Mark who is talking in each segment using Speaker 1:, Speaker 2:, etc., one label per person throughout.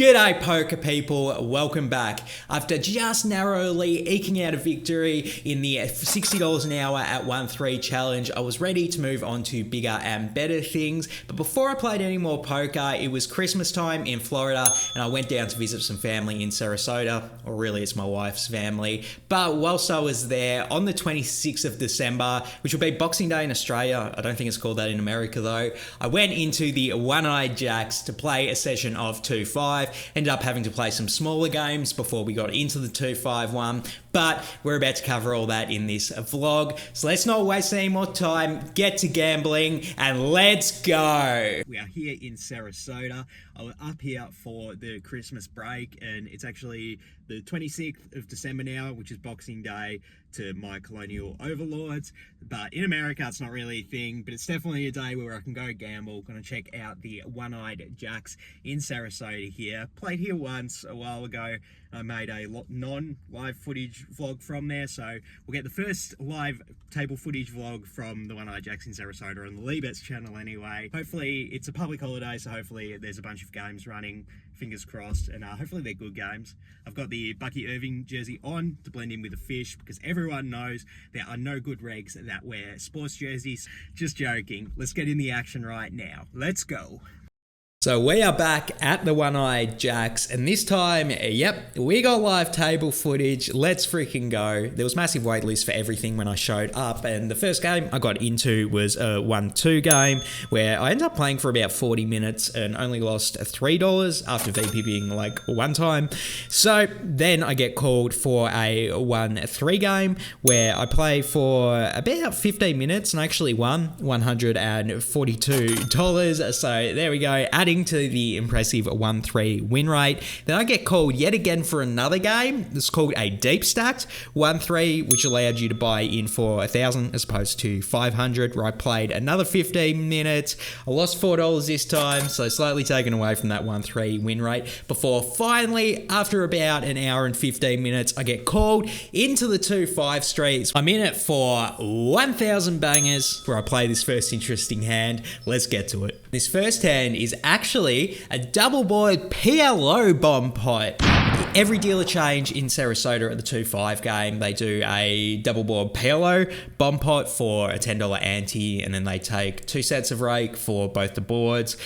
Speaker 1: G'day poker people, welcome back. After just narrowly eking out a victory in the $60 an hour at 1-3 challenge, I was ready to move on to bigger and better things. But before I played any more poker, it was Christmas time in Florida and I went down to visit some family in Sarasota, or really it's my wife's family. But whilst I was there on the 26th of December, which will be Boxing Day in Australia, I don't think it's called that in America though, I went into the One-Eyed Jacks to play a session of 2-5. Ended up having to play some smaller games before we got into the 2-5 one, but we're about to cover all that in this vlog. So let's not waste any more time, get to gambling, and let's go. We are here in Sarasota. I was up here for the Christmas break, and it's actually the 26th of December now, which is Boxing Day to my colonial overlords. But in America, it's not really a thing, but it's definitely a day where I can go gamble. Gonna check out the One-Eyed Jacks in Sarasota here. Played here once a while ago. I made a non-live footage vlog from there, so we'll get the first live table footage vlog from the One-Eyed Jacks in Sarasota on the Leebets channel anyway. Hopefully, it's a public holiday, so hopefully there's a bunch of games running, fingers crossed, and hopefully they're good games. I've got the Bucky Irving jersey on to blend in with the fish because everyone knows there are no good regs that wear sports jerseys. Just joking. Let's get in the action right now. Let's go. So we are back at the One-Eyed Jacks, and this time, yep, we got live table footage. Let's freaking go. There was massive wait list for everything when I showed up, and the first game I got into was a 1-2 game where I ended up playing for about 40 minutes and only lost $3 after VPing like one time. So then I get called for a 1-3 game where I play for about 15 minutes and I actually won $142. So there we go. Adding to the impressive 1-3 win rate. Then I get called yet again for another game. It's called a deep stacked 1-3, which allowed you to buy in for 1,000 as opposed to 500, where I played another 15 minutes. I lost $4 this time, so slightly taken away from that 1-3 win rate before finally, after about an hour and 15 minutes, I get called into the 2-5 streets. I'm in it for 1,000 bangers where I play this first interesting hand. Let's get to it. This first hand is actually a double board PLO bomb pot. Every dealer change in Sarasota at the 2-5 game, they do a double board PLO bomb pot for a $10 ante, and then they take 2 sets of rake for both the boards.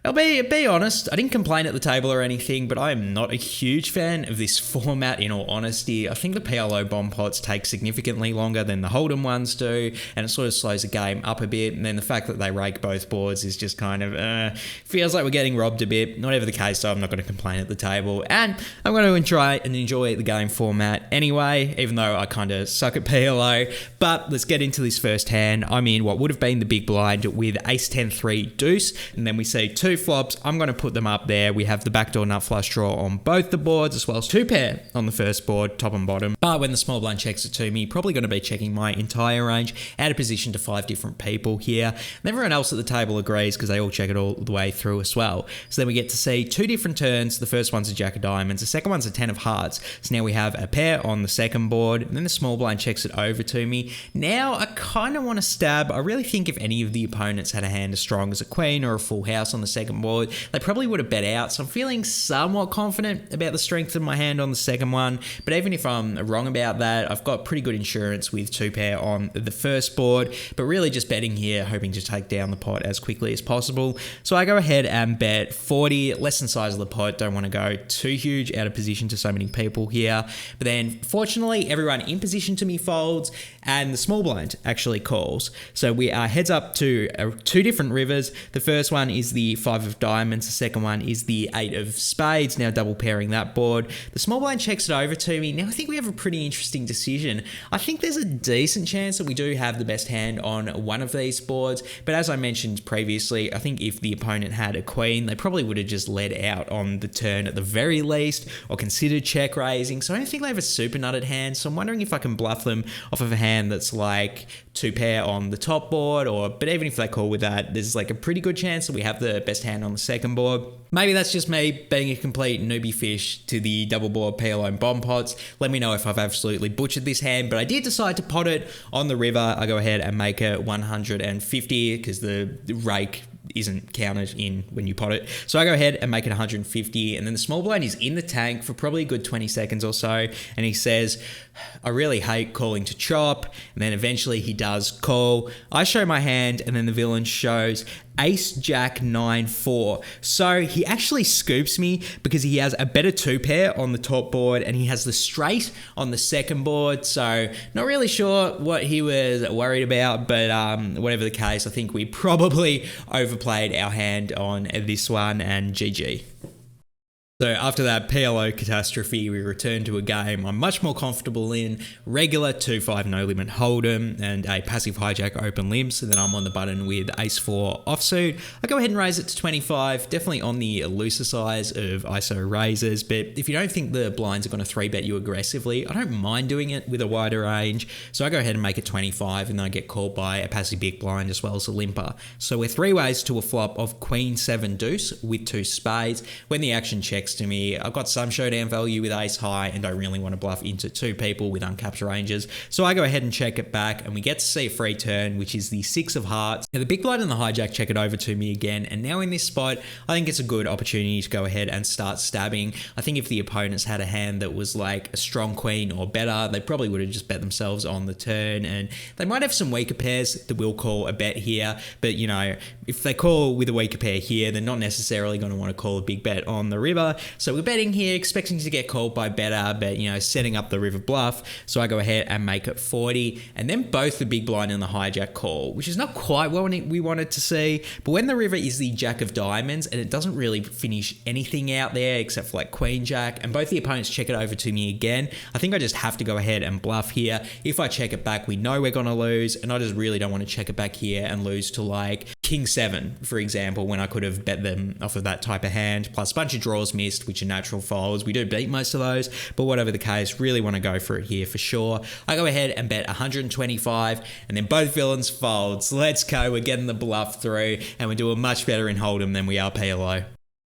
Speaker 1: I'll be honest, I didn't complain at the table or anything, but I am not a huge fan of this format in all honesty. I think the PLO bomb pots take significantly longer than the Hold'em ones do, and it sort of slows the game up a bit, and then the fact that they rake both boards is just kind of, feels like we're getting robbed a bit. Not ever the case, so I'm not going to complain at the table, and I'm going to try and enjoy the game format anyway, even though I kind of suck at PLO. But let's get into this first hand. I'm in what would have been the big blind with ace-10-3 deuce, and then we see 2 flops. I'm going to put them up there. We have the backdoor nut flush draw on both the boards, as well as 2 pair on the first board, top and bottom. But when the small blind checks it to me, probably going to be checking my entire range, out of position to 5 different people here. And everyone else at the table agrees because they all check it all the way through as well. So then we get to see 2 different turns. The first one's a jack of diamonds. The second one's a 10 of hearts. So now we have a pair on the second board, and then the small blind checks it over to me. Now I kind of want to stab. I really think if any of the opponents had a hand as strong as a queen or a full house on the second board, they probably would have bet out. So I'm feeling somewhat confident about the strength of my hand on the second one. But even if I'm wrong about that, I've got pretty good insurance with 2 pair on the first board. But really just betting here, hoping to take down the pot as quickly as possible. So I go ahead and bet 40, less than size of the pot. Don't want to go too huge out of position to so many people here. But then fortunately, everyone in position to me folds, and the small blind actually calls. So we are heads up to 2 different rivers. The first one is the 5 of diamonds. The second one is the 8 of spades. Now double pairing that board. The small blind checks it over to me. Now I think we have a pretty interesting decision. I think there's a decent chance that we do have the best hand on one of these boards. But as I mentioned previously, I think if the opponent had a queen, they probably would have just led out on the turn at the very least, or considered check raising. So I don't think they have a super nutted hand. So I'm wondering if I can bluff them off of a hand that's like 2 pair on the top board, but even if they call with that, there's like a pretty good chance that we have the best hand on the second board. Maybe that's just me being a complete newbie fish to the double board PLO and bomb pots. Let me know if I've absolutely butchered this hand, but I did decide to pot it on the river. I go ahead and make it 150 because the rake isn't counted in when you pot it. So I go ahead and make it 150, and then the small blind is in the tank for probably a good 20 seconds or so, and he says, I really hate calling to chop, and then eventually he does call. I show my hand, and then the villain shows Ace Jack 9-4. So he actually scoops me because he has a better 2-pair on the top board, and he has the straight on the second board. So not really sure what he was worried about, but whatever the case, I think we probably overplayed our hand on this one, and GG. So after that PLO catastrophe, we return to a game I'm much more comfortable in, regular 2-5 no limit hold'em and a passive hijack open limb, so then I'm on the button with ace-4 offsuit. I go ahead and raise it to 25, definitely on the looser size of ISO raises, but if you don't think the blinds are going to 3-bet you aggressively, I don't mind doing it with a wider range, so I go ahead and make it 25, and then I get called by a passive big blind as well as a limper. So we're 3 ways to a flop of Queen 7 deuce with 2 spades. When the action checks to me, I've got some showdown value with ace high, and don't really want to bluff into 2 people with uncapped ranges, so I go ahead and check it back, and we get to see a free turn, which is the 6 of hearts. Now the big blind and the hijack check it over to me again, and now in this spot I think it's a good opportunity to go ahead and start stabbing. I think if the opponents had a hand that was like a strong queen or better, they probably would have just bet themselves on the turn, and they might have some weaker pairs that will call a bet here, but you know, if they call with a weaker pair here, they're not necessarily going to want to call a big bet on the river. So we're betting here, expecting to get called by better, but you know, setting up the river bluff. So I go ahead and make it 40, and then both the big blind and the hijack call, which is not quite what we wanted to see. But when the river is the jack of diamonds, and it doesn't really finish anything out there except for like queen jack, and both the opponents check it over to me again, I think I just have to go ahead and bluff here. If I check it back, we know we're going to lose, and I just really don't want to check it back here and lose to like king 7, for example, when I could have bet them off of that type of hand, plus a bunch of draws missed, which are natural folds. We do beat most of those, but whatever the case, really want to go for it here for sure. I go ahead and bet 125, and then both villains folds. Let's go, we're getting the bluff through, and we're doing much better in hold'em than we are PLO.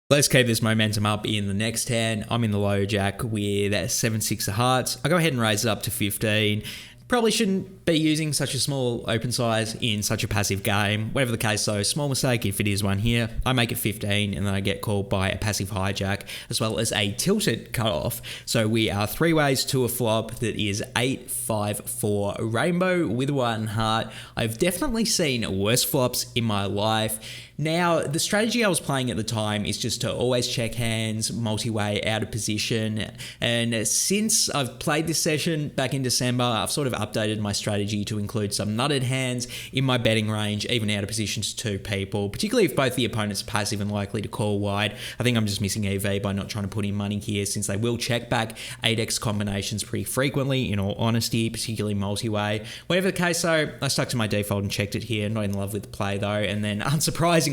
Speaker 1: Let's keep this momentum up in the next hand. I'm in the low jack with 7-6 of hearts. I go ahead and raise it up to 15. Probably shouldn't be using such a small open size in such a passive game. Whatever the case though, small mistake if it is one here. I make it 15, and then I get called by a passive hijack as well as a tilted cutoff. So we are 3 ways to a flop that is 8-5-4 rainbow with 1 heart. I've definitely seen worse flops in my life. Now, the strategy I was playing at the time is just to always check hands, multi-way out of position. And since I've played this session back in December, I've sort of updated my strategy to include some nutted hands in my betting range, even out of position to 2 people, particularly if both the opponents are passive and likely to call wide. I think I'm just missing EV by not trying to put in money here, since they will check back 8x combinations pretty frequently, in all honesty, particularly multi-way. Whatever the case though, I stuck to my default and checked it here. Not in love with the play though, and then unsurprisingly,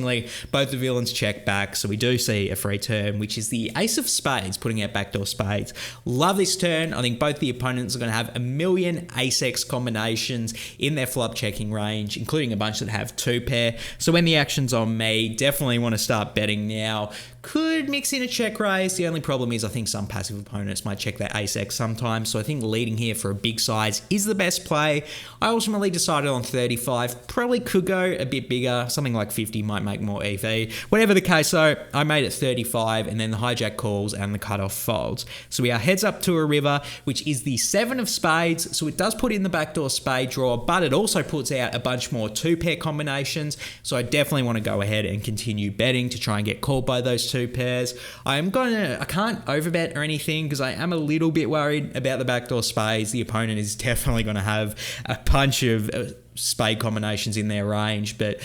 Speaker 1: both the villains check back, so we do see a free turn, which is the ace of spades, putting out backdoor spades. Love this turn. I think both the opponents are going to have a million ace-x combinations in their flop checking range, including a bunch that have 2-pair. So when the action's on me, definitely want to start betting now. Could mix in a check raise. The only problem is I think some passive opponents might check their ace-x sometimes, so I think leading here for a big size is the best play. I ultimately decided on 35. Probably could go a bit bigger. Something like 50 might make more EV. Whatever the case though, I made it 35, and then the hijack calls and the cutoff folds. So we are heads up to a river, which is the 7 of spades, so it does put in the backdoor spade draw, but it also puts out a bunch more 2-pair combinations, so I definitely want to go ahead and continue betting to try and get called by those 2 pairs. I can't overbet or anything because I am a little bit worried about the backdoor spades. The opponent is definitely going to have a bunch of spade combinations in their range, but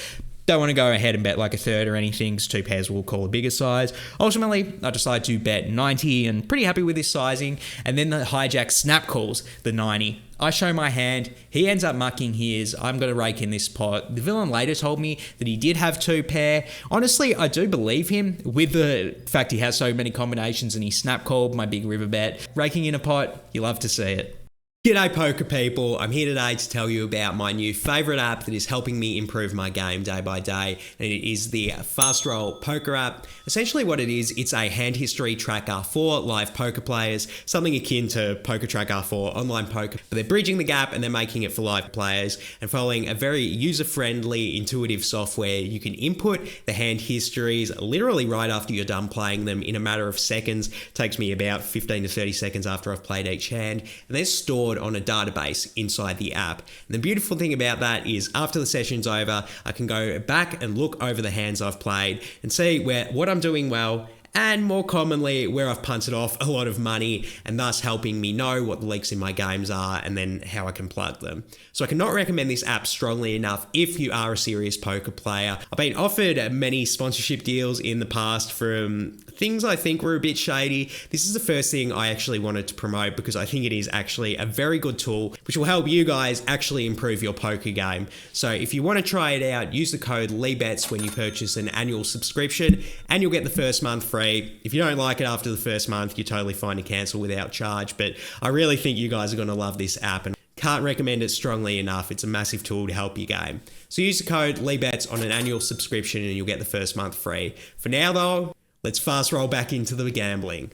Speaker 1: don't want to go ahead and bet like a third or anything, because 2 pairs will call a bigger size. Ultimately, I decided to bet 90, and pretty happy with this sizing. And then the hijack snap calls the 90. I show my hand, he ends up mucking his, I'm going to rake in this pot. The villain later told me that he did have 2-pair. Honestly, I do believe him with the fact he has so many combinations and he snap called my big river bet. Raking in a pot, you love to see it.
Speaker 2: G'day poker people, I'm here today to tell you about my new favourite app that is helping me improve my game day by day, and it is the Fastroll Poker app. Essentially what it is, it's a hand history tracker for live poker players, something akin to Poker Tracker for online poker, but they're bridging the gap and they're making it for live players and following a very user-friendly, intuitive software. You can input the hand histories literally right after you're done playing them in a matter of seconds. It takes me about 15 to 30 seconds after I've played each hand, and they're stored on a database inside the app. And the beautiful thing about that is after the session's over, I can go back and look over the hands I've played and see what I'm doing well, and more commonly where I've punted off a lot of money, and thus helping me know what the leaks in my games are and then how I can plug them. So I cannot recommend this app strongly enough if you are a serious poker player. I've been offered many sponsorship deals in the past from things I think were a bit shady. This is the first thing I actually wanted to promote because I think it is actually a very good tool which will help you guys actually improve your poker game. So if you want to try it out, use the code LEEBETS when you purchase an annual subscription and you'll get the first month free. If you don't like it after the first month, you're totally fine to cancel without charge, but I really think you guys are going to love this app and can't recommend it strongly enough. It's a massive tool to help your game. So use the code LEEBETS on an annual subscription and you'll get the first month free. For now though, let's fast roll back into the gambling.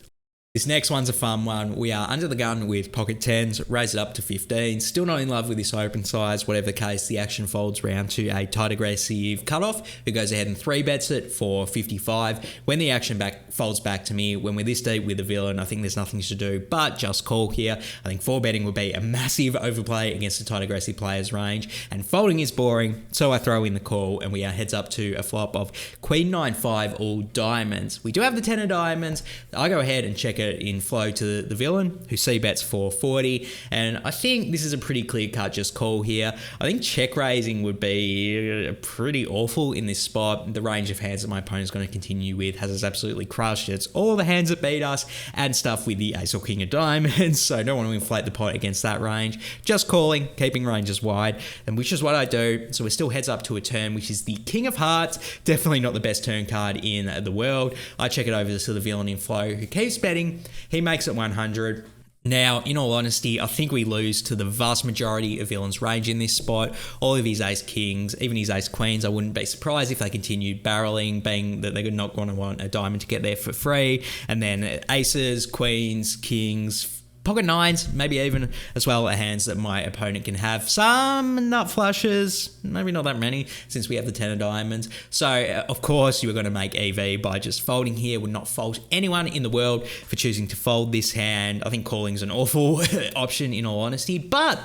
Speaker 1: This next one's a fun one. We are under the gun with pocket 10s, raise it up to 15. Still not in love with this open size. Whatever the case, the action folds round to a tight aggressive cutoff who goes ahead and 3-bets it for 55. When the action folds back to me, when we're this deep with the villain, I think there's nothing to do but just call here. I think 4-betting would be a massive overplay against a tight aggressive player's range, and folding is boring, so I throw in the call and we are heads up to a flop of Queen 9-5 all diamonds. We do have the 10 of diamonds. I go ahead and check it in flow to the villain who c-bets for 40, and I think this is a pretty clear cut just call here. I think check raising would be pretty awful in this spot. The range of hands that my opponent's going to continue with has us absolutely crushed. It's all the hands that beat us and stuff with the ace or king of diamonds, so I don't want to inflate the pot against that range. Just calling, keeping ranges wide, and which is what I do. So we're still heads up to a turn which is the king of hearts. Definitely not the best turn card in the world. I check it over to the villain in flow who keeps betting. He makes it 100. Now, in all honesty, I think we lose to the vast majority of villain's range in this spot. All of his ace kings, even his ace queens, I wouldn't be surprised if they continued barreling, being that they're not going to want a diamond to get there for free. And then aces, queens, kings, pocket 9s, maybe even as well are hands that my opponent can have. Some nut flushes, maybe not that many since we have the 10 of diamonds. So of course you are going to make EV by just folding here. Would not fault anyone in the world for choosing to fold this hand. I think calling is an awful option in all honesty, but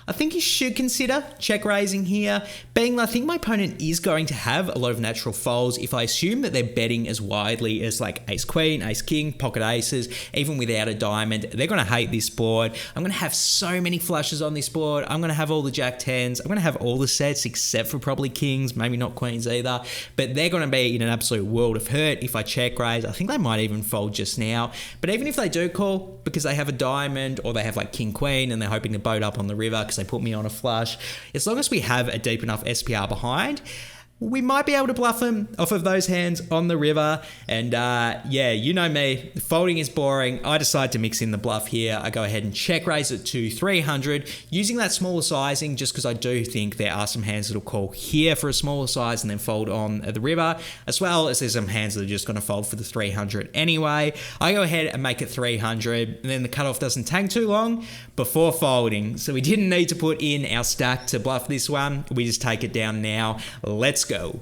Speaker 1: I think you should consider check raising here, being I think my opponent is going to have a lot of natural folds if I assume that they're betting as widely as like ace queen, ace king, pocket aces, even without a diamond. They're going to hate this board. I'm going to have so many flushes on this board. I'm going to have all the jack 10s. I'm going to have all the sets except for probably kings, maybe not queens either, but they're going to be in an absolute world of hurt if I check raise. I think they might even fold just now, but even if they do call because they have a diamond or they have like king queen and they're hoping to boat up on the river because they put me on a flush, as long as we have a deep enough SPR behind, we might be able to bluff them off of those hands on the river. And yeah, you know me, folding is boring. I decide to mix in the bluff here. I go ahead and check raise it to 300 using that smaller sizing just because I do think there are some hands that'll call here for a smaller size and then fold on the river, as well as there's some hands that are just going to fold for the 300 anyway. I go ahead and make it 300 and then the cutoff doesn't take too long before folding. So we didn't need to put in our stack to bluff this one. We just take it down now. Let's go.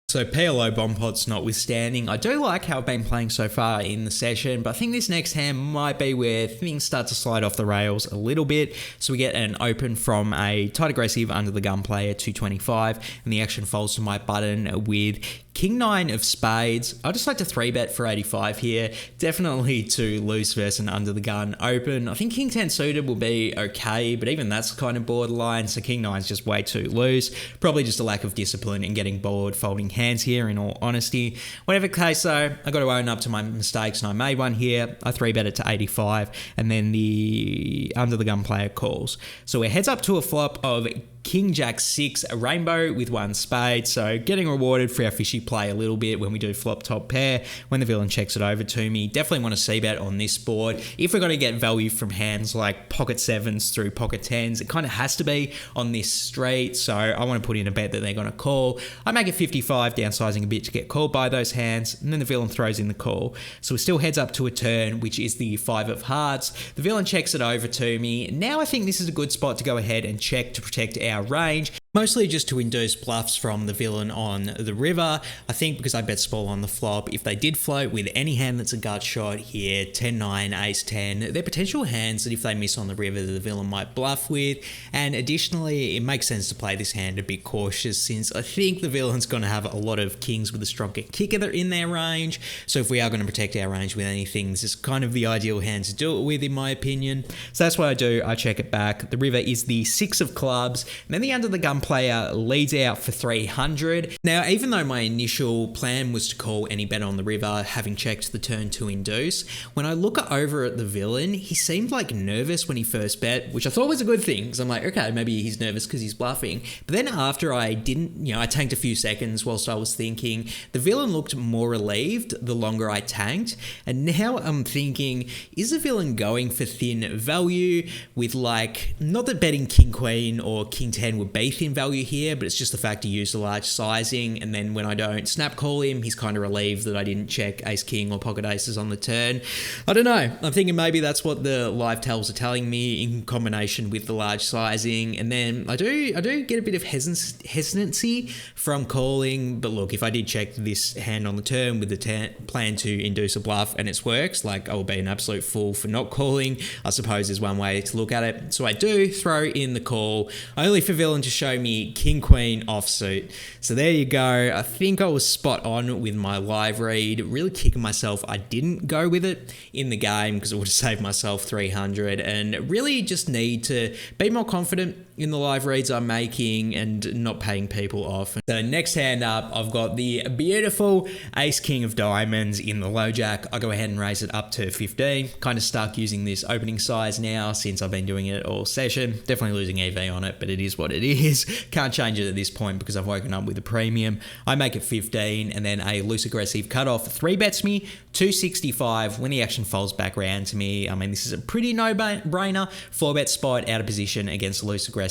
Speaker 1: So PLO bomb pots notwithstanding, I do like how I've been playing so far in the session, but I think this next hand might be where things start to slide off the rails a little bit. So we get an open from a tight aggressive under the gun player 225, and the action folds to my button with King 9 of spades. I just like to 3-bet for 85 here. Definitely too loose versus an under the gun open. I think King 10 suited will be okay, but even that's kind of borderline. So King 9 is just way too loose. Probably just a lack of discipline and getting bored folding hands here in all honesty. Whatever case though, I got to own up to my mistakes and I made one here. I 3-bet it to 85 and then the under the gun player calls. So we're heads up to a flop of King Jack 6 a rainbow with 1 spade, so getting rewarded for our fishy play a little bit when we do flop top pair, when the villain checks it over to me. Definitely want to c-bet on this board. If we're going to get value from hands like pocket 7s through pocket 10s, it kind of has to be on this street, so I want to put in a bet that they're going to call. I make it 55, downsizing a bit to get called by those hands, and then the villain throws in the call. So it still heads up to a turn, which is the 5 of hearts. The villain checks it over to me. Now I think this is a good spot to go ahead and check to protect our range. Mostly just to induce bluffs from the villain on the river. I think because I bet small on the flop, if they did float with any hand that's a gut shot here, 10-9, ace-10, they're potential hands that if they miss on the river, the villain might bluff with. And additionally, it makes sense to play this hand a bit cautious since I think the villain's going to have a lot of kings with a stronger kicker in their range. So if we are going to protect our range with anything, this is kind of the ideal hand to do it with, in my opinion. So that's what I do. I check it back. The river is the 6 of clubs, and then the under the gun player leads out for 300. Now, even though my initial plan was to call any bet on the river, having checked the turn to induce, when I look over at the villain, he seemed like nervous when he first bet, which I thought was a good thing, because I'm like, okay, maybe he's nervous because he's bluffing. But then after I didn't, I tanked a few seconds whilst I was thinking, the villain looked more relieved the longer I tanked. And now I'm thinking, is the villain going for thin value with not that betting king queen or king 10 would be thin value here, but it's just the fact he used a large sizing, and then when I don't snap call him, he's kind of relieved that I didn't check ace king or pocket aces on the turn. I don't know. I'm thinking maybe that's what the live tells are telling me in combination with the large sizing, and then I do get a bit of hesitancy from calling, but look, if I did check this hand on the turn with the plan to induce a bluff and it works, I will be an absolute fool for not calling, I suppose is one way to look at it. So I do throw in the call, only for villain to show me king queen offsuit. So there you go. I think I was spot on with my live read. Really kicking myself I didn't go with it in the game because it would have saved myself 300, and really just need to be more confident in the live reads I'm making and not paying people off. So next hand up, I've got the beautiful ace king of diamonds in the low jack. I go ahead and raise it up to 15. Kind of stuck using this opening size now since I've been doing it all session. Definitely losing EV on it, but it is what it is. Can't change it at this point because I've woken up with a premium. I make it 15, and then a loose aggressive cutoff 3 bets me 265 when the action folds back around to me. I mean, this is a pretty no-brainer 4-bet spot out of position against a loose aggressive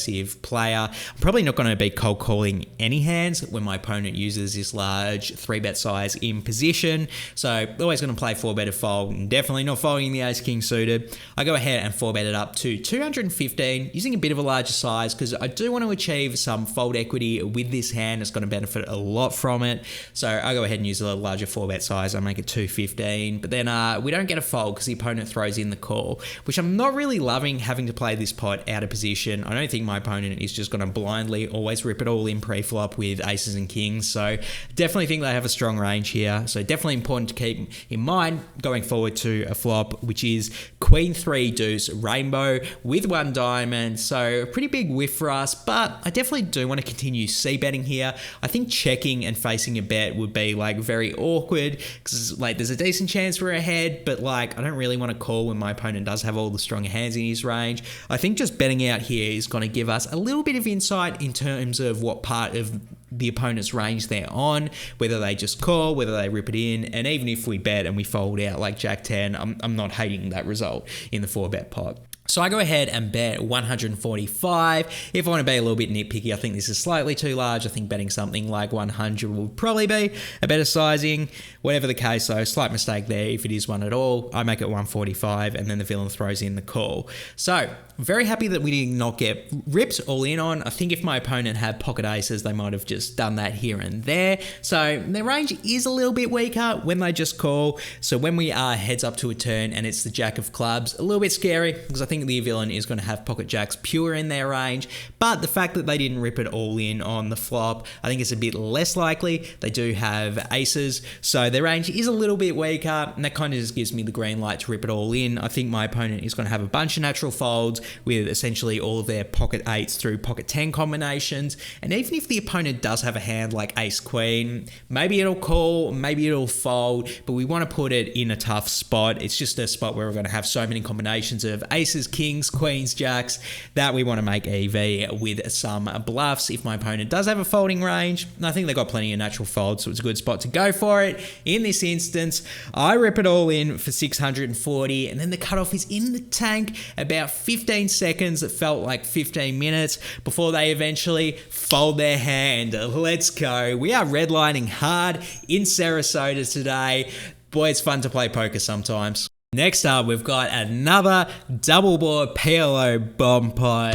Speaker 1: player. I'm probably not going to be cold calling any hands when my opponent uses this large 3-bet size in position. So always going to play 4-bet a fold, and definitely not folding the ace king suited. I go ahead and 4-bet it up to 215 using a bit of a larger size because I do want to achieve some fold equity with this hand. It's going to benefit a lot from it. So I go ahead and use a larger 4-bet size. I make it 215, but then we don't get a fold because the opponent throws in the call, which I'm not really loving having to play this pot out of position. I don't think my opponent is just going to blindly always rip it all in pre-flop with aces and kings, so definitely think they have a strong range here. So definitely important to keep in mind going forward to a flop, which is queen 3 deuce rainbow with 1 diamond. So a pretty big whiff for us, but I definitely do want to continue c-betting here. I think checking and facing a bet would be very awkward because there's a decent chance we're ahead, but I don't really want to call when my opponent does have all the stronger hands in his range. I think just betting out here is going to give us a little bit of insight in terms of what part of the opponent's range they're on, whether they just call, whether they rip it in, and even if we bet and we fold out like Jack 10, I'm not hating that result in the 4-bet pot. So I go ahead and bet 145. If I want to be a little bit nitpicky, I think this is slightly too large. I think betting something like 100 would probably be a better sizing. Whatever the case, though, slight mistake there if it is one at all. I make it 145, and then the villain throws in the call. So very happy that we did not get ripped all in on. I think if my opponent had pocket aces, they might have just done that here and there. So their range is a little bit weaker when they just call. So when we are heads up to a turn and it's the jack of clubs, a little bit scary because I think the villain is going to have pocket jacks pure in their range. But the fact that they didn't rip it all in on the flop, I think it's a bit less likely. They do have aces, so their range is a little bit weaker, and that kind of just gives me the green light to rip it all in. I think my opponent is going to have a bunch of natural folds with essentially all of their pocket 8s through pocket 10 combinations, and even if the opponent does have a hand like ace queen, maybe it'll call, maybe it'll fold, but we want to put it in a tough spot. It's just a spot where we're going to have so many combinations of aces, aces, kings, queens, jacks that we want to make EV with some bluffs if my opponent does have a folding range. I think they've got plenty of natural folds, so it's a good spot to go for it. In this instance, I rip it all in for 640, and then the cutoff is in the tank about 15 seconds. It felt like 15 minutes before they eventually fold their hand. Let's go. We are redlining hard in Sarasota today. Boy, it's fun to play poker sometimes. Next up, we've got another double board PLO bomb pot.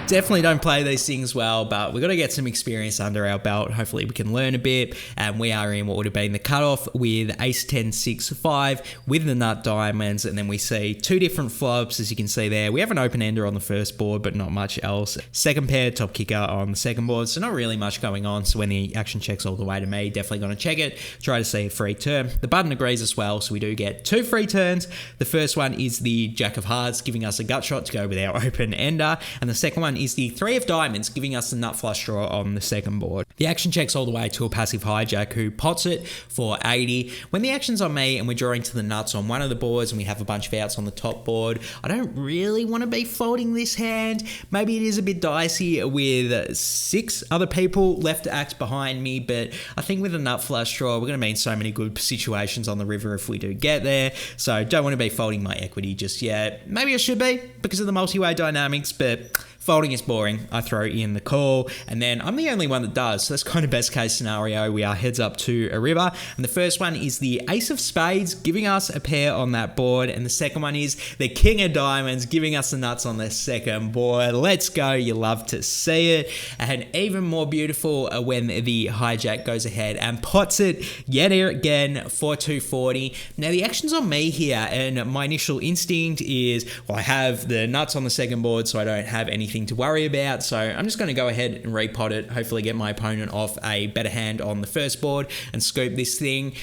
Speaker 1: Definitely don't play these things well, but we've got to get some experience under our belt. Hopefully we can learn a bit. And we are in what would have been the cutoff with ace 10, 6, 5 with the nut diamonds. And then we see two different flops, as you can see there. We have an open ender on the first board, but not much else. Second pair, top kicker on the second board. So not really much going on. So when the action checks all the way to me, definitely going to check it. Try to see a free turn. The button agrees as well. So we do get two free turns. The first one is the Jack of Hearts, giving us a gut shot to go with our open ender. And the second one is the Three of Diamonds, giving us the nut flush draw on the second board. The action checks all the way to a passive hijack who pots it for 80. When the action's on me and we're drawing to the nuts on one of the boards and we have a bunch of outs on the top board, I don't really want to be folding this hand. Maybe it is a bit dicey with 6 other people left to act behind me, but I think with a nut flush draw, we're going to be in so many good situations on the river if we do get there. So don't want to be folding my equity just yet. Maybe I should be because of the multi-way dynamics, but folding is boring. I throw in the call, and then I'm the only one that does. So that's kind of best case scenario. We are heads up to a river, and the first one is the ace of spades, giving us a pair on that board, and the second one is the king of diamonds, giving us the nuts on the second board. Let's go. You love to see it. And even more beautiful when the hijack goes ahead and pots it yet again for 240. Now the action's on me here, and my initial instinct is, well, I have the nuts on the second board, so I don't have anything to worry about. So I'm just going to go ahead and repot it, hopefully get my opponent off a better hand on the first board and scoop this thing.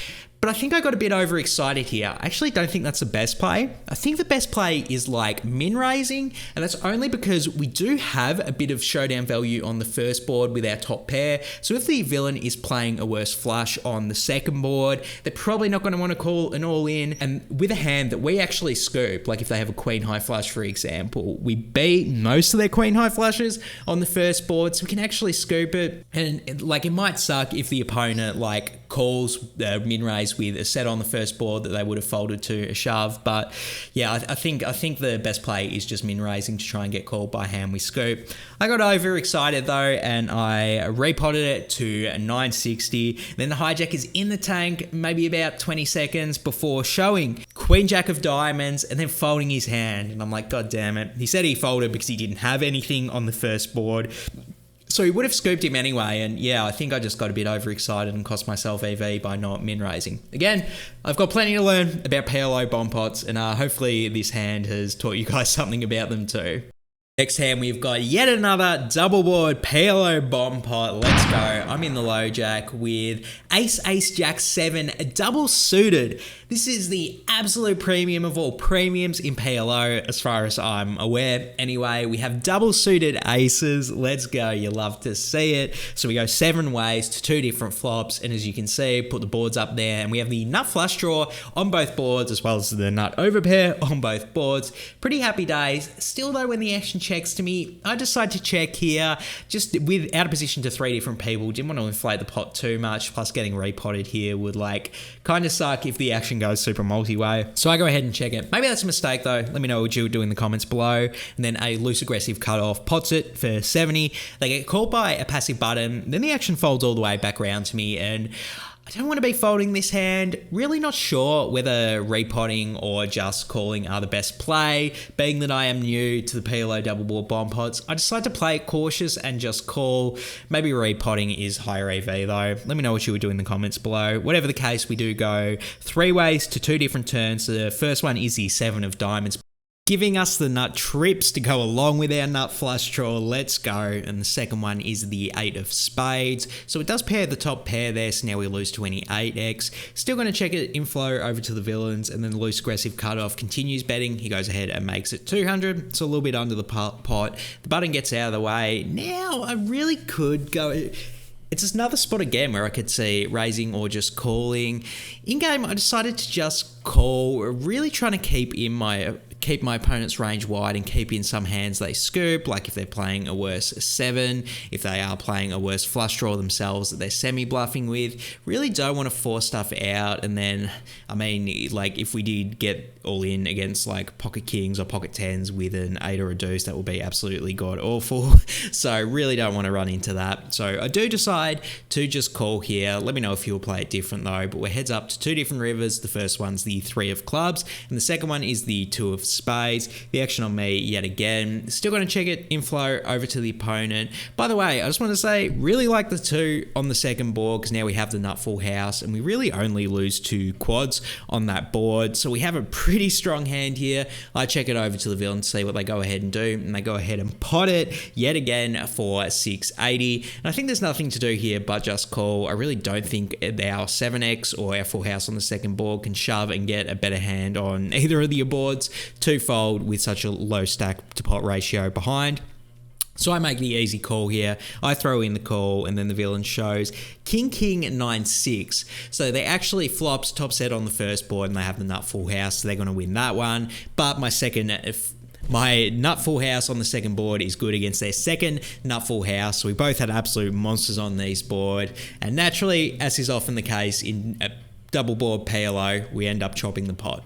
Speaker 1: But I think I got a bit overexcited here. I actually don't think that's the best play. I think the best play is like min raising, and that's only because we do have a bit of showdown value on the first board with our top pair. So if the villain is playing a worse flush on the second board, they're probably not going to want to call an all in. And with a hand that we actually scoop, like if they have a queen high flush, for example, we beat most of their queen high flushes on the first board, so we can actually scoop it. And like it might suck if the opponent like calls min raise with a set on the first board that they would have folded to a shove, but yeah, I think the best play is just min raising to try and get called by hand we scoop. I got overexcited though, and I repotted it to 960. Then the hijack is in the tank, maybe about 20 seconds before showing queen jack of diamonds and then folding his hand, and I'm like, god damn it. He said he folded because he didn't have anything on the first board. So he would have scooped him anyway, and yeah, I think I just got a bit overexcited and cost myself EV by not min raising. Again, I've got plenty to learn about PLO bomb pots, and hopefully this hand has taught you guys something about them too. Next hand, we've got yet another double board PLO bomb pot. Let's go. I'm in the low jack with ace, ace, jack 7, double suited. This is the absolute premium of all premiums in PLO, as far as I'm aware. Anyway, we have double suited aces. Let's go. You love to see it. So we go 7 ways to 2 different flops. And as you can see, put the boards up there. And we have the nut flush draw on both boards, as well as the nut overpair on both boards. Pretty happy days. Still though, when the action checks to me, I decide to check here, just with out of position to 3 different people. Didn't want to inflate the pot too much. Plus getting repotted here would like kind of suck if the action goes super multi-way. So I go ahead and check it. Maybe that's a mistake though. Let me know what you would do in the comments below. And then a loose aggressive cutoff pots it for 70. They get called by a passive button. Then the action folds all the way back around to me, and I don't want to be folding this hand. Really not sure whether repotting or just calling are the best play. Being that I am new to the PLO double board bomb pots, I decide to play it cautious and just call. Maybe repotting is higher EV though. Let me know what you would do in the comments below. Whatever the case, we do go 3 ways to 2 different turns. The first one is the 7 of diamonds, giving us the nut trips to go along with our nut flush draw. Let's go. And the second one is the 8 of spades. So it does pair the top pair there, so now we lose to any 8x. Still going to check it inflow over to the villains, and then the loose aggressive cutoff continues betting. He goes ahead and makes it 200. It's a little bit under the pot. The button gets out of the way. Now I really could go. It's just another spot again where I could see raising or just calling. In game, I decided to just call, really trying to keep keep my opponent's range wide and keep in some hands they scoop, like if they're playing a worse 7, if they are playing a worse flush draw themselves that they're semi-bluffing with. Really don't want to force stuff out. And then, I mean, like if we did get all in against like pocket kings or pocket 10s with an 8 or a deuce, that would be absolutely god awful. So really don't want to run into that. So I do decide to just call here. Let me know if you'll play it different though, but we're heads up to 2 different rivers. The first one's the 3 of clubs and the second one is the 2 of spades. The action on me yet again. Still going to check it inflow over to the opponent. By the way, I just want to say, really like the 2 on the second board because now we have the nut full house and we really only lose 2 quads on that board. So we have a pretty strong hand here. I check it over to the villain to see what they go ahead and do, and they go ahead and pot it yet again for 680. And I think there's nothing to do here but just call. I really don't think our 7x or our full house on the second board can shove and get a better hand on either of the boards twofold with such a low stack to pot ratio behind. So I make the easy call here. I throw in the call and then the villain shows King 9-6. So they actually flops top set on the first board and they have the nut full house. So they're going to win that one. But my nut full house on the second board is good against their second nut full house. So we both had absolute monsters on these board. And naturally, as is often the case in a double board PLO, we end up chopping the pot.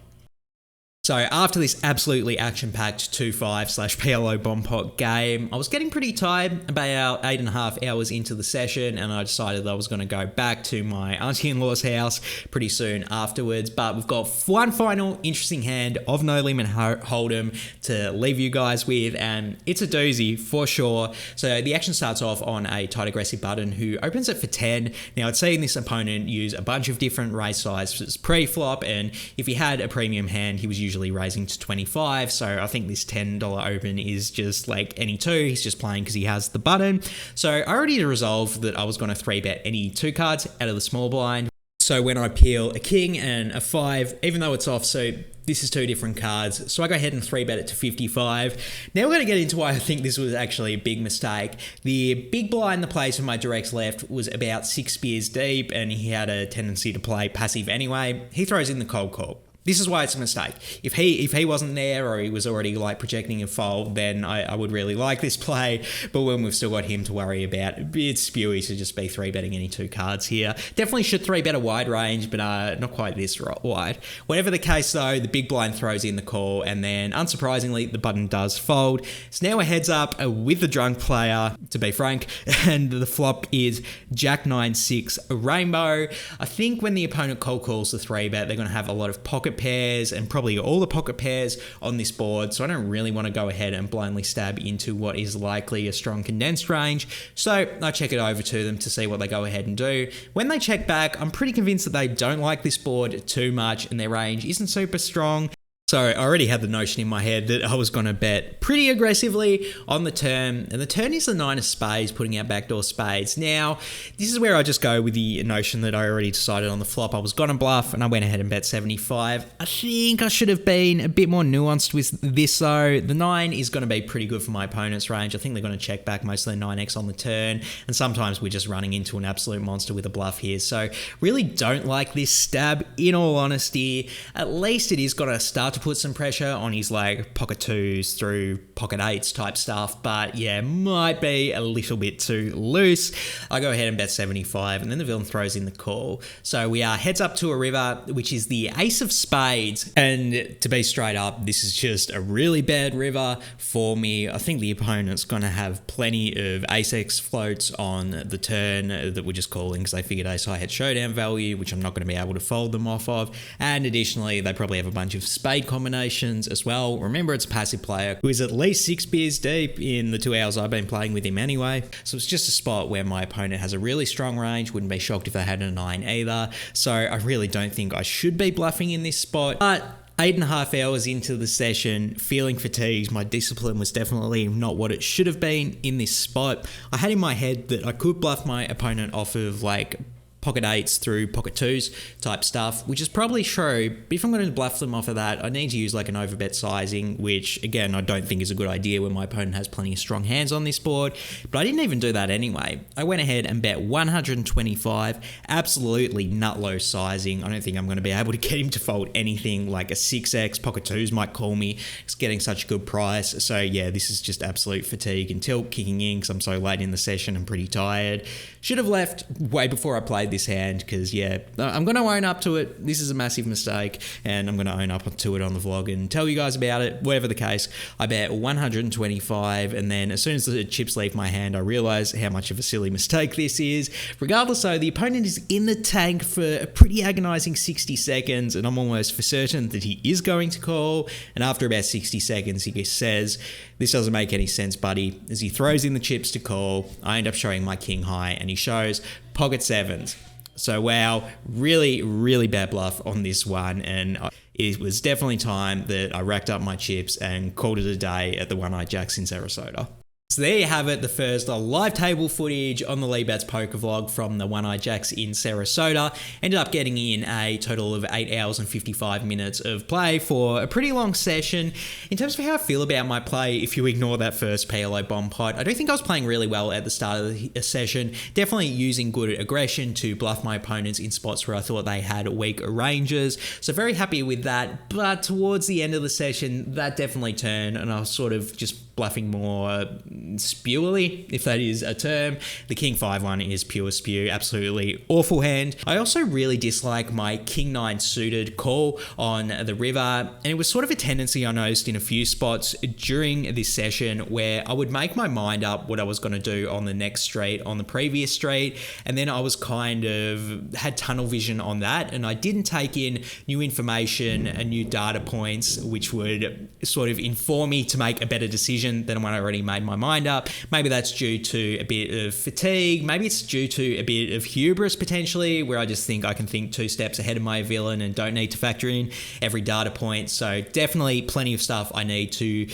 Speaker 1: So after this absolutely action-packed 2-5/PLO bomb pot game, I was getting pretty tired about 8.5 hours into the session, and I decided I was going to go back to my auntie-in-law's house pretty soon afterwards. But we've got one final interesting hand of No Limit Hold'em to leave you guys with, and it's a doozy for sure. So the action starts off on a tight aggressive button who opens it for 10. Now I'd seen this opponent use a bunch of different raise sizes pre-flop, and if he had a premium hand, he was usually raising to 25. So I think this $10 open is just like any 2. He's just playing because he has the button. So I already resolved that I was going to 3-bet any 2 cards out of the small blind. So when I peel a king and a 5, even though it's off, so this is 2 different cards. So I go ahead and 3-bet it to 55. Now we're going to get into why I think this was actually a big mistake. The big blind the plays from my directs left was about 6 spears deep, and he had a tendency to play passive anyway. He throws in the cold call. This is why it's a mistake. If he wasn't there or he was already like projecting a fold, then I would really like this play. But when we've still got him to worry about, it's spewy to just be 3-betting any 2 cards here. Definitely should 3-bet a wide range, but not quite this wide. Whatever the case though, the big blind throws in the call, and then unsurprisingly, the button does fold. So now we're heads up with the drunk player, to be frank, and the flop is Jack 9-6 rainbow. I think when the opponent cold calls the 3-bet, they're going to have a lot of pocket pairs and probably all the pocket pairs on this board, so I don't really want to go ahead and blindly stab into what is likely a strong condensed range. So I check it over to them to see what they go ahead and do. When they check back, I'm pretty convinced that they don't like this board too much and their range isn't super strong. So I already had the notion in my head that I was going to bet pretty aggressively on the turn, and the turn is the 9 of spades, putting out backdoor spades. Now, this is where I just go with the notion that I already decided on the flop I was going to bluff, and I went ahead and bet 75. I think I should have been a bit more nuanced with this though. The 9 is going to be pretty good for my opponent's range. I think they're going to check back most of their 9x on the turn, and sometimes we're just running into an absolute monster with a bluff here. So really don't like this stab, in all honesty. At least it is going to start to put some pressure on his like pocket 2s through pocket 8s type stuff, but yeah, might be a little bit too loose. I go ahead and bet 75, and then the villain throws in the call. So we are heads up to a river, which is the ace of spades, and to be straight up, this is just a really bad river for me. I think the opponent's going to have plenty of ace-x floats on the turn that we're just calling because they figured ace high had showdown value, which I'm not going to be able to fold them off of, and additionally they probably have a bunch of spade combinations as well. Remember, it's a passive player who is at least 6 beers deep in the 2 hours I've been playing with him anyway. So it's just a spot where my opponent has a really strong range. Wouldn't be shocked if they had a 9 either. So I really don't think I should be bluffing in this spot. But 8.5 hours into the session, feeling fatigued, my discipline was definitely not what it should have been in this spot. I had in my head that I could bluff my opponent off of like pocket 8s through pocket 2s type stuff, which is probably true. But if I'm going to bluff them off of that, I need to use like an overbet sizing, which again, I don't think is a good idea when my opponent has plenty of strong hands on this board. But I didn't even do that anyway. I went ahead and bet 125, absolutely nut low sizing. I don't think I'm going to be able to get him to fold anything like a 6x. Pocket 2s might call me. It's getting such a good price. So yeah, this is just absolute fatigue and tilt kicking in because I'm so late in the session. I'm pretty tired. Should have left way before I played this hand because yeah, I'm going to own up to it. This is a massive mistake and I'm going to own up to it on the vlog and tell you guys about it. Whatever the case, I bet 125 and then as soon as the chips leave my hand, I realize how much of a silly mistake this is. Regardless though, the opponent is in the tank for a pretty agonizing 60 seconds and I'm almost for certain that he is going to call. And after about 60 seconds, he says, "This doesn't make any sense, buddy." As he throws in the chips to call, I end up showing my king high and he shows pocket 7s. So wow, really bad bluff on this one. And it was definitely time that I racked up my chips and called it a day at the One-Eyed Jacks in Sarasota. So there you have it, the first live table footage on the Lee Bats poker vlog from the One-Eyed Jacks in Sarasota. Ended up getting in a total of 8 hours and 55 minutes of play for a pretty long session. In terms of how I feel about my play, if you ignore that first PLO bomb pot, I don't think I was playing really well at the start of the session. Definitely using good aggression to bluff my opponents in spots where I thought they had weak ranges. So very happy with that. But towards the end of the session, that definitely turned and I was sort of just bluffing more spewily, if that is a term. The King 5-1 is pure spew, absolutely awful hand. I also really dislike my King 9 suited call on the river, and it was sort of a tendency I noticed in a few spots during this session where I would make my mind up what I was going to do on the next straight, on the previous straight, and then I was kind of had tunnel vision on that, and I didn't take in new information and new data points which would sort of inform me to make a better decision than when I already made my mind up. Maybe that's due to a bit of fatigue. Maybe it's due to a bit of hubris potentially, where I just think I can think 2 steps ahead of my villain and don't need to factor in every data point. So definitely plenty of stuff I need to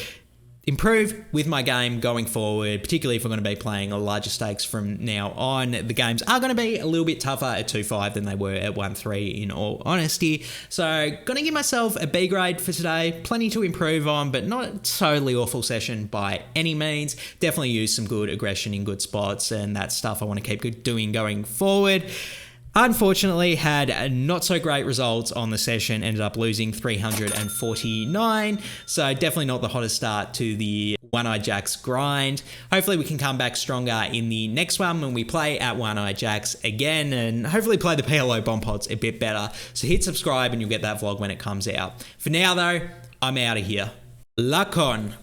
Speaker 1: improve with my game going forward, particularly if I'm going to be playing larger stakes from now on. The games are going to be a little bit tougher at 2-5 than they were at 1-3 in all honesty. So going to give myself a B grade for today. Plenty to improve on, but not a totally awful session by any means. Definitely use some good aggression in good spots and that stuff I want to keep doing going forward. Unfortunately, had not so great results on the session, ended up losing 349, so definitely not the hottest start to the One-Eyed Jacks grind. Hopefully we can come back stronger in the next one when we play at One-Eyed Jacks again, and hopefully play the PLO bomb pots a bit better. So hit subscribe and you'll get that vlog when it comes out. For now though, I'm out of here. Luck on!